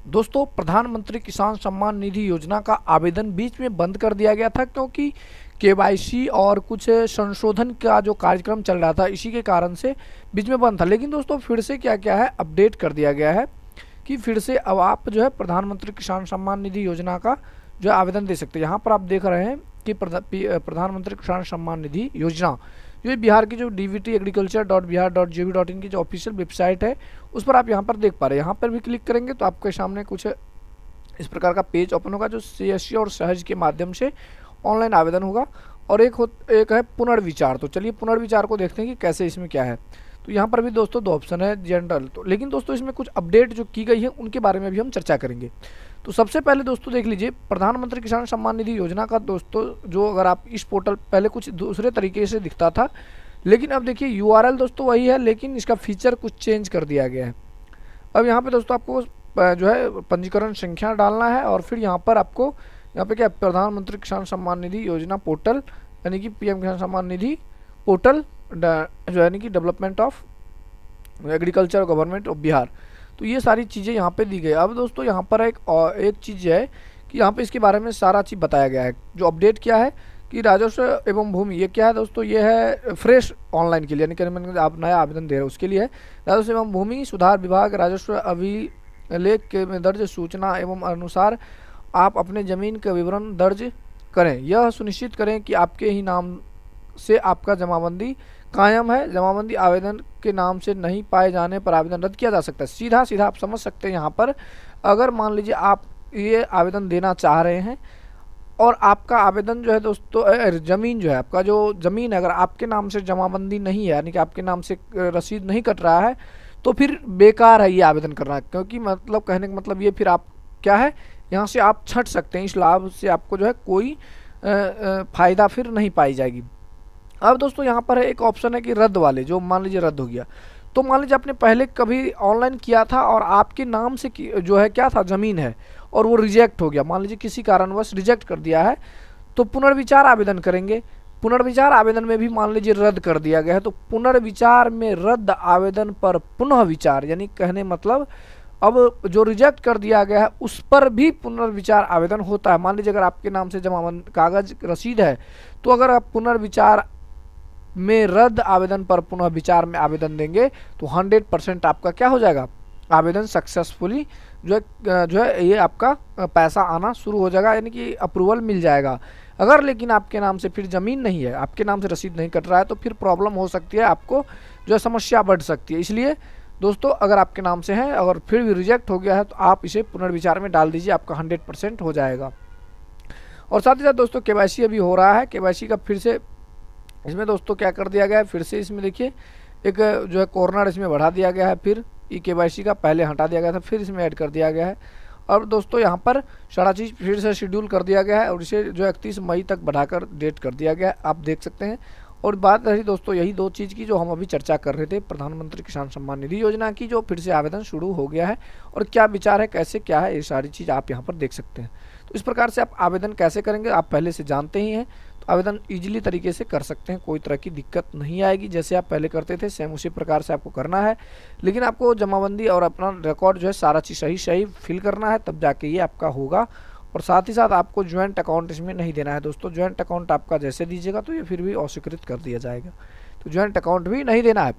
दोस्तों, प्रधानमंत्री किसान सम्मान निधि योजना का आवेदन बीच में बंद कर दिया गया था क्योंकि केवाईसी और कुछ संशोधन का जो कार्यक्रम चल रहा था, इसी के कारण से बीच में बंद था। लेकिन दोस्तों फिर से क्या क्या है, अपडेट कर दिया गया है कि फिर से अब आप जो है प्रधानमंत्री किसान सम्मान निधि योजना का जो है आवेदन दे सकते हैं। यहाँ पर आप देख रहे हैं कि प्रधानमंत्री किसान सम्मान निधि योजना, ये बिहार की जो dvt.agriculture.bihar.gov.in की जो ऑफिशियल वेबसाइट है, उस पर आप यहाँ पर देख पा रहे हैं। यहाँ पर भी क्लिक करेंगे तो आपके सामने कुछ इस प्रकार का पेज ओपन होगा, जो सीएससी और सहज के माध्यम से ऑनलाइन आवेदन होगा। और एक है पुनर्विचार। तो चलिए पुनर्विचार को देखते हैं कि कैसे इसमें क्या है। तो यहाँ पर भी दोस्तों दो ऑप्शन है, जनरल। तो लेकिन दोस्तों इसमें कुछ अपडेट जो की गई है उनके बारे में भी हम चर्चा करेंगे। तो सबसे पहले दोस्तों देख लीजिए, प्रधानमंत्री किसान सम्मान निधि योजना का दोस्तों जो अगर आप इस पोर्टल, पहले कुछ दूसरे तरीके से दिखता था, लेकिन अब देखिए यूआरएल दोस्तों वही है, लेकिन इसका फीचर कुछ चेंज कर दिया गया है। अब यहाँ पे दोस्तों आपको जो है पंजीकरण संख्या डालना है और फिर यहाँ पर आपको यहाँ पे क्या, प्रधानमंत्री किसान सम्मान निधि योजना पोर्टल, यानी कि पीएम किसान सम्मान निधि पोर्टल जो यानी कि development of agriculture government of Bihar. तो ये सारी चीज़ें यहाँ पे दी गई। अब दोस्तों यहाँ पर एक चीज़ है कि यहाँ पे इसके बारे में सारा चीज़ बताया गया है। जो अपडेट किया है कि राजस्व एवं भूमि, ये क्या है दोस्तों, ये है फ्रेश ऑनलाइन के लिए, यानी कि आप नया आवेदन दे रहे हो उसके लिए है। राजस्व एवं भूमि सुधार विभाग राजस्व अभिलेख के में दर्ज सूचना एवं अनुसार आप अपने ज़मीन का विवरण दर्ज करें। यह सुनिश्चित करें कि आपके ही नाम से आपका जमाबंदी कायम है। जमाबंदी आवेदन के नाम से नहीं पाए जाने पर आवेदन रद्द किया जा सकता है। सीधा सीधा आप समझ सकते हैं यहाँ पर, अगर मान लीजिए आप ये आवेदन देना चाह रहे हैं और आपका आवेदन जो है दोस्तों, ज़मीन जो है, आपका जो ज़मीन है अगर आपके नाम से जमाबंदी नहीं है, यानी कि आपके नाम से रसीद नहीं कट रहा है, तो फिर बेकार है ये आवेदन करना। क्योंकि मतलब कहने का मतलब ये, फिर आप क्या है, यहाँ से आप छट सकते हैं, इस लाभ से आपको जो है कोई फ़ायदा फिर नहीं पाई जाएगी। अब दोस्तों यहाँ पर है एक ऑप्शन है कि रद्द वाले, जो मान लीजिए रद्द हो गया, तो मान लीजिए आपने पहले कभी ऑनलाइन किया था और आपके नाम से जो है क्या था, ज़मीन है, और वो रिजेक्ट हो गया, मान लीजिए किसी कारणवश रिजेक्ट कर दिया है, तो पुनर्विचार आवेदन करेंगे। पुनर्विचार आवेदन में भी मान लीजिए रद्द कर दिया गया है, तो पुनर्विचार में रद्द आवेदन पर पुनः विचार, यानी कहने मतलब अब जो रिजेक्ट कर दिया गया है उस पर भी पुनर्विचार आवेदन होता है। मान लीजिए अगर आपके नाम से जमाबंद कागज रसीद है, तो अगर आप पुनर्विचार में रद्द आवेदन पर पुनः विचार में आवेदन देंगे तो 100% आपका क्या हो जाएगा, आवेदन सक्सेसफुली जो है ये आपका पैसा आना शुरू हो जाएगा, यानी कि अप्रूवल मिल जाएगा। अगर लेकिन आपके नाम से फिर ज़मीन नहीं है, आपके नाम से रसीद नहीं कट रहा है, तो फिर प्रॉब्लम हो सकती है, आपको जो है समस्या बढ़ सकती है। इसलिए दोस्तों अगर आपके नाम से है, अगर फिर भी रिजेक्ट हो गया है, तो आप इसे पुनर्विचार में डाल दीजिए, आपका 100% हो जाएगा। और साथ ही साथ दोस्तों केवाईसी अभी हो रहा है। केवाईसी का फिर से इसमें दोस्तों क्या कर दिया गया है, फिर से इसमें देखिए एक जो है कॉर्नर इसमें बढ़ा दिया गया है, फिर ई केवाईसी का पहले हटा दिया गया था, फिर इसमें ऐड कर दिया गया है। और दोस्तों यहाँ पर सारा चीज़ फिर से शेड्यूल कर दिया गया है और इसे जो 31 मई तक बढ़ाकर डेट कर दिया गया है, आप देख सकते हैं। और बात रही दोस्तों यही दो चीज़ की जो हम अभी चर्चा कर रहे थे, प्रधानमंत्री किसान सम्मान निधि योजना की, जो फिर से आवेदन शुरू हो गया है और क्या विचार है, कैसे क्या है, ये सारी चीज़ आप यहाँ पर देख सकते हैं। तो इस प्रकार से आप आवेदन कैसे करेंगे आप पहले से जानते ही हैं, तो आवेदन ईजिली तरीके से कर सकते हैं, कोई तरह की दिक्कत नहीं आएगी। जैसे आप पहले करते थे सेम उसी प्रकार से आपको करना है, लेकिन आपको जमाबंदी और अपना रिकॉर्ड जो है सारा चीज़ सही फिल करना है, तब जाके ये आपका होगा। और साथ ही साथ आपको ज्वाइंट अकाउंट इसमें नहीं देना है दोस्तों। ज्वाइंट अकाउंट आपका जैसे दीजिएगा तो ये फिर भी अस्वीकृत कर दिया जाएगा, तो ज्वाइंट अकाउंट भी नहीं देना है।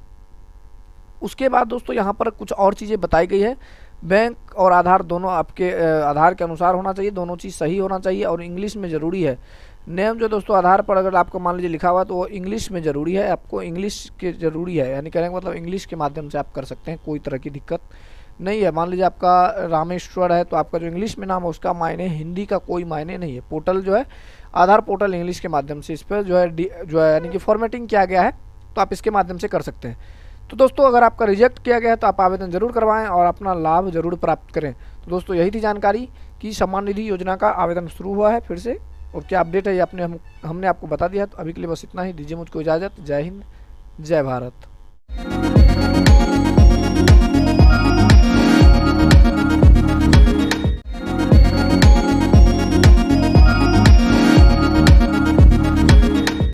उसके बाद दोस्तों यहाँ पर कुछ और चीज़ें बताई गई है। बैंक और आधार दोनों आपके आधार के अनुसार होना चाहिए, दोनों चीज़ सही होना चाहिए और इंग्लिश में ज़रूरी है। नेम जो दोस्तों आधार पर अगर आपको मान लीजिए लिखा हुआ तो वो इंग्लिश में ज़रूरी है, आपको इंग्लिश के ज़रूरी है, यानी कहने का मतलब इंग्लिश के माध्यम से आप कर सकते हैं, कोई तरह की दिक्कत नहीं है। मान लीजिए आपका रामेश्वर है, तो आपका जो इंग्लिश में नाम है उसका मायने, हिंदी का कोई मायने नहीं है। पोर्टल जो है आधार पोर्टल इंग्लिश के माध्यम से इस पर जो है यानी कि फॉर्मेटिंग किया गया है, तो आप इसके माध्यम से कर सकते हैं। तो दोस्तों अगर आपका रिजेक्ट किया गया है तो आप आवेदन जरूर करवाएं और अपना लाभ जरूर प्राप्त करें। तो दोस्तों यही थी जानकारी कि सम्मान निधि योजना का आवेदन शुरू हुआ है फिर से, और क्या अपडेट है ये हमने आपको बता दिया। तो अभी के लिए बस इतना ही, दीजिए मुझको इजाज़त। जय हिंद, जय भारत।